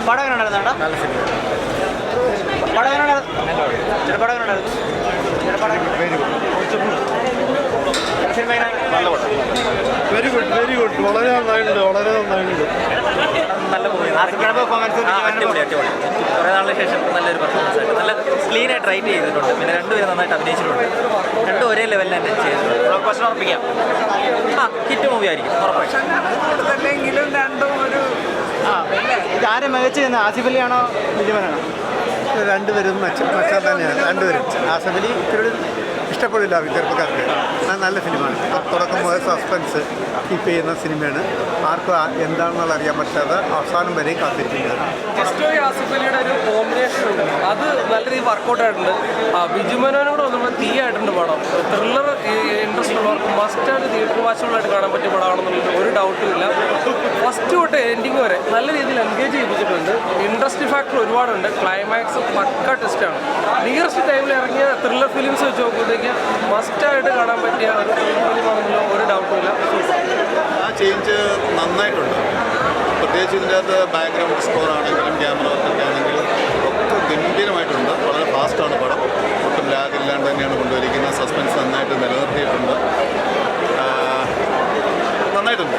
പടം എങ്ങനെ ഉണ്ടായിരുന്നേട്ടാ? പടം എങ്ങനെ ഉണ്ടായിരുന്നു? പടം എങ്ങനെ ഉണ്ടായിരുന്നു? സിനിമ എങ്ങനെ? വെരി ഗുഡ് വളരെ നന്നായിട്ടുണ്ട് നല്ല മൂവി. ആസിഫിയുടെ പെർഫോമൻസ് അടിപൊളി കുറേ നാളിന് ശേഷം നല്ലൊരു പെർഫോമൻസ് ആയിട്ട് നല്ല ക്ലീനായിട്ട് റൈറ്റ് ചെയ്തിട്ടുണ്ട്. പിന്നെ രണ്ടുപേരും നന്നായിട്ട് അഭിനയിച്ചിട്ടുണ്ട്. രണ്ടും ഒരേ ലെവലിൽ തന്നെ ചെയ്തിട്ടുണ്ട്. പ്രശ്നം ഉറപ്പിക്കാം. ഹിറ്റ് മൂവി ആയിരിക്കും ഉറപ്പായിട്ടും. ഇതാരെ മികച്ചു ചെയ്യുന്നത്? ആസിഫ് അലിയാണോ ബിജുമോനാണോ? രണ്ടുപേരും മെച്ചം തന്നെയാണ്. രണ്ടുപേരും ആസിഫ് അലി ഇത്തിരി ഇഷ്ടപ്പെടില്ല ചെറുപ്പക്കാർക്ക്. നല്ല ഫിലിമാണ്. തുടക്കം മുതൽ സസ്പെൻസ് കീപ്പ് ചെയ്യുന്ന സിനിമയാണ്. ആർക്കും എന്താണെന്നുള്ള അറിയാൻ പറ്റാതെ അവസാനം വരെ കാത്തിരിക്കുന്നത്. ആസിഫ് അലിയുടെ ഒരു കോമ്പിനേഷൻ ഉണ്ട്, അത് നല്ല രീതിയിൽ വർക്കൗട്ട് ആയിട്ടുണ്ട്. ബിജുമനോനോട് വന്നപ്പോൾ തീയായിട്ടുണ്ട് പടം. ത്രില്ലർ ഇൻട്രസ്റ്റ് ഉള്ളവർക്ക് മസ്റ്റായിട്ട് തിയേറ്റർ വാച്ചുകളായിട്ട് കാണാൻ പറ്റിയ പടമാണെന്നുള്ളത് ഒരു ഡൗട്ടും ഇല്ല. ഫസ്റ്റ് തൊട്ട് എൻഡിങ് വരെ നല്ല രീതിയിൽ എൻഗേജ് ചെയ്യിപ്പിച്ചിട്ടുണ്ട്. ഇൻട്രസ്റ്റ് ഫാക്ടർ ഒരുപാടുണ്ട്. ക്ലൈമാക്സ് പക്ക ടെസ്റ്റാണ്. നിയറസ്റ്റ് ടൈമിൽ ഇറങ്ങിയ ത്രില്ലർ ഫിലിംസ് വെച്ച് നോക്കുമ്പോഴത്തേക്ക് മസ്റ്റായിട്ട് കാണാൻ പറ്റിയ ഒരു ഫിലിമാണെന്നുള്ള ഒരു ഡൗട്ടും ഇല്ല. ആ ചേഞ്ച് നന്നായിട്ടുണ്ട്. പ്രത്യേകിച്ച് ഇതിൻ്റെ അകത്ത് ബാക്ക്ഗ്രൗണ്ട് സ്കോർ ആണെങ്കിലും ക്യാമറ വർക്കൊക്കെ ആണെങ്കിലും ഒക്കെ ഗംഭീരമായിട്ടുണ്ട്. വളരെ ഫാസ്റ്റാണ് പടം. ഒട്ടും ലാഗില്ലാണ്ട് തന്നെയാണ് കൊണ്ടുവരിക്കുന്നത്. സസ്പെൻസ് നന്നായിട്ട് നിലനിർത്തിയിട്ടുണ്ട്. നന്നായിട്ടുണ്ട്.